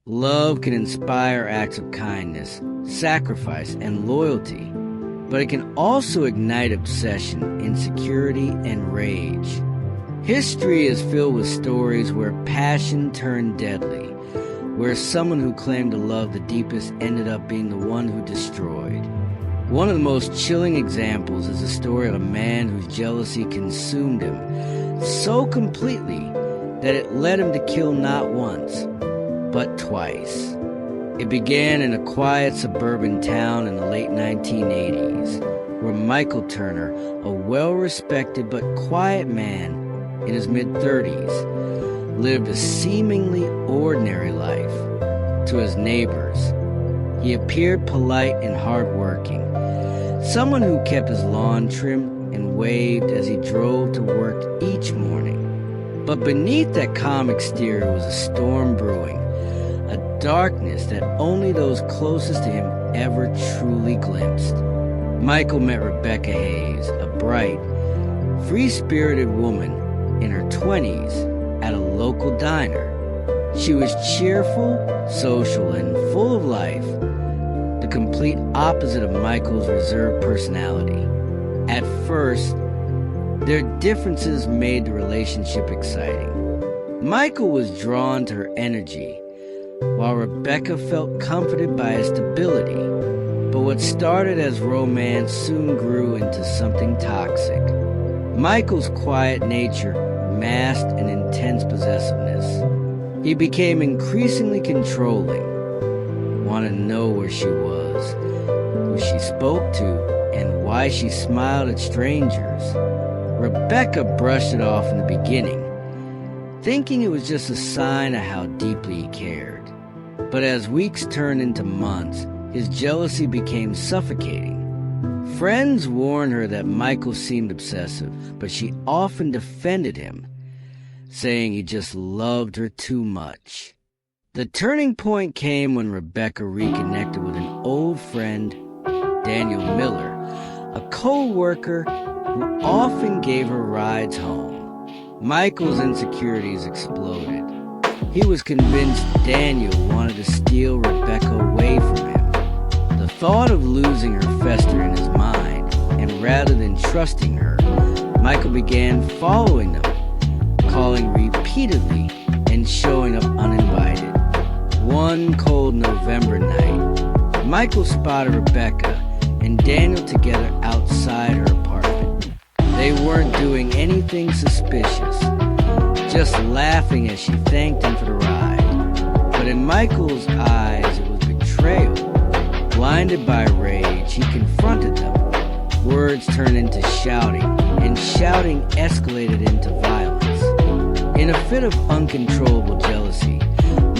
Love can inspire acts of kindness, sacrifice, and loyalty, but it can also ignite obsession, insecurity, and rage. History is filled with stories where passion turned deadly, where someone who claimed to love the deepest ended up being the one who destroyed. One of the most chilling examples is the story of a man whose jealousy consumed him so completely that it led him to kill not once, but twice. It began in a quiet suburban town in the late 1980s, where Michael Turner, a well-respected but quiet man in his mid-30s, lived a seemingly ordinary life. To his neighbors, he appeared polite and hardworking, someone who kept his lawn trimmed and waved as he drove to work each morning. But beneath that calm exterior was a storm brewing, a darkness that only those closest to him ever truly glimpsed. Michael met Rebecca Hayes, a bright, free-spirited woman in her 20s at a local diner. She was cheerful, social, and full of life, the complete opposite of Michael's reserved personality. At first, their differences made the relationship exciting. Michael was drawn to her energy, while Rebecca felt comforted by his stability. But what started as romance soon grew into something toxic. Michael's quiet nature masked an intense possessiveness. He became increasingly controlling, wanted to know where she was, who she spoke to, and why she smiled at strangers. Rebecca brushed it off in the beginning, thinking it was just a sign of how deeply he cared. But as weeks turned into months, his jealousy became suffocating. Friends warned her that Michael seemed obsessive, but she often defended him, saying he just loved her too much. The turning point came when Rebecca reconnected with an old friend, Daniel Miller, a co-worker who often gave her rides home. Michael's insecurities exploded. He was convinced Daniel wanted to steal Rebecca away from him. The thought of losing her festered in his mind, and rather than trusting her, Michael began following them, calling repeatedly and showing up uninvited. One cold November night, Michael spotted Rebecca and Daniel together outside her apartment. They weren't doing anything suspicious, just laughing as she thanked him for the ride. But in Michael's eyes, it was betrayal. Blinded by rage, he confronted them. Words turned into shouting, and shouting escalated into violence. In a fit of uncontrollable jealousy,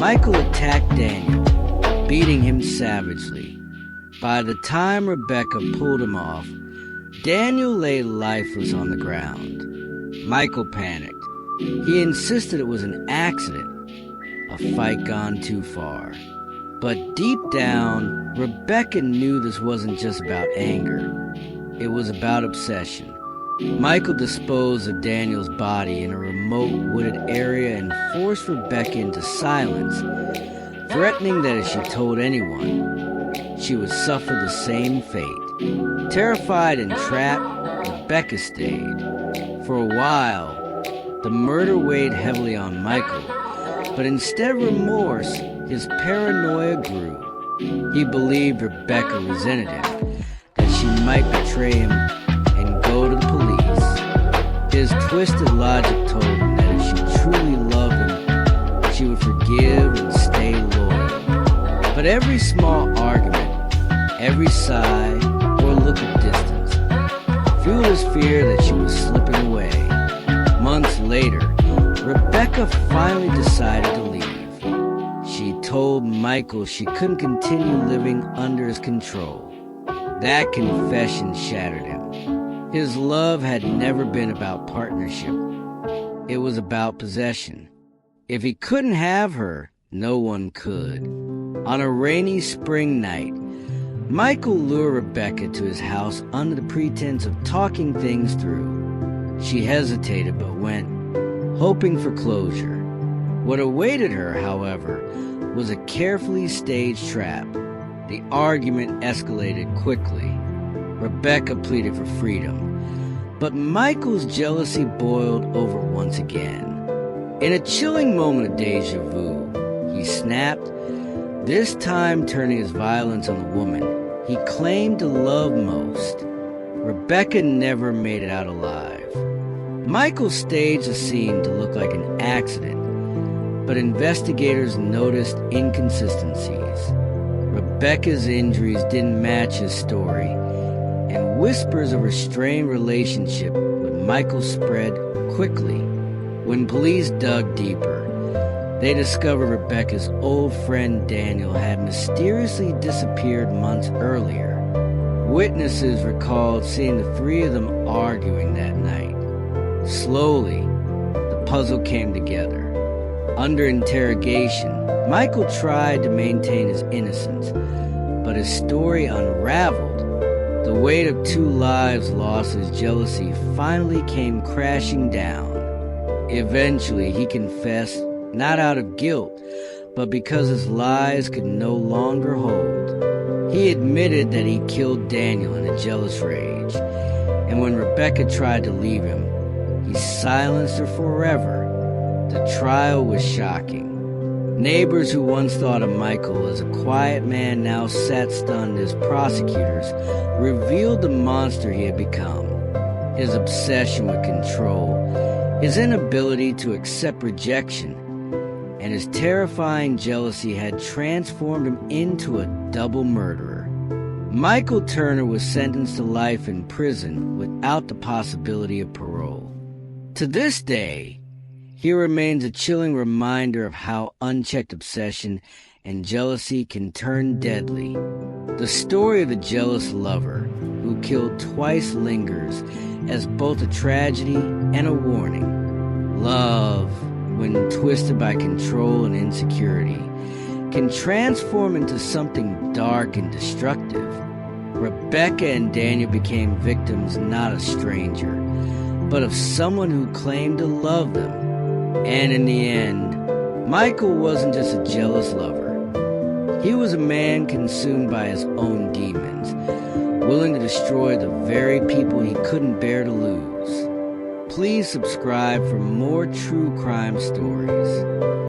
Michael attacked Daniel, beating him savagely. By the time Rebecca pulled him off, Daniel lay lifeless on the ground. Michael panicked. He insisted it was an accident, a fight gone too far. But deep down, Rebecca knew this wasn't just about anger. It was about obsession. Michael disposed of Daniel's body in a remote wooded area and forced Rebecca into silence, threatening that if she told anyone, she would suffer the same fate. Terrified and trapped, Rebecca stayed. For a while, the murder weighed heavily on Michael, but instead of remorse, his paranoia grew. He believed Rebecca resented him, that she might betray him and go to the police. His twisted logic told him that if she truly loved him, she would forgive and stay loyal. But every small argument, every sigh or look of distance, fueled his fear that she was slipping away. Months later, Rebecca finally decided to leave. She told Michael she couldn't continue living under his control. That confession shattered him. His love had never been about partnership. It was about possession. If he couldn't have her, no one could. On a rainy spring night, Michael lured Rebecca to his house under the pretense of talking things through. She hesitated but went, hoping for closure. What awaited her, however, was a carefully staged trap. The argument escalated quickly. Rebecca pleaded for freedom, but Michael's jealousy boiled over once again. In a chilling moment of deja vu, he snapped, this time turning his violence on the woman he claimed to love most. Rebecca never made it out alive. Michael staged the scene to look like an accident, but investigators noticed inconsistencies. Rebecca's injuries didn't match his story, and whispers of a strained relationship with Michael spread quickly. When police dug deeper, they discovered Rebecca's old friend Daniel had mysteriously disappeared months earlier. Witnesses recalled seeing the three of them arguing that night. Slowly, the puzzle came together. Under interrogation, Michael tried to maintain his innocence, but his story unraveled. The weight of two lives lost as jealousy finally came crashing down. Eventually, he confessed, not out of guilt, but because his lies could no longer hold. He admitted that he killed Daniel in a jealous rage, and when Rebecca tried to leave him, he silenced her forever. The trial was shocking. Neighbors who once thought of Michael as a quiet man now sat stunned as prosecutors revealed the monster he had become. His obsession with control, his inability to accept rejection, and his terrifying jealousy had transformed him into a double murderer. Michael Turner was sentenced to life in prison without the possibility of parole. To this day, he remains a chilling reminder of how unchecked obsession and jealousy can turn deadly. The story of the jealous lover who killed twice lingers as both a tragedy and a warning. Love, when twisted by control and insecurity, can transform into something dark and destructive. Rebecca and Daniel became victims not of a stranger, but of someone who claimed to love them. And in the end, Michael wasn't just a jealous lover. He was a man consumed by his own demons, willing to destroy the very people he couldn't bear to lose. Please subscribe for more true crime stories.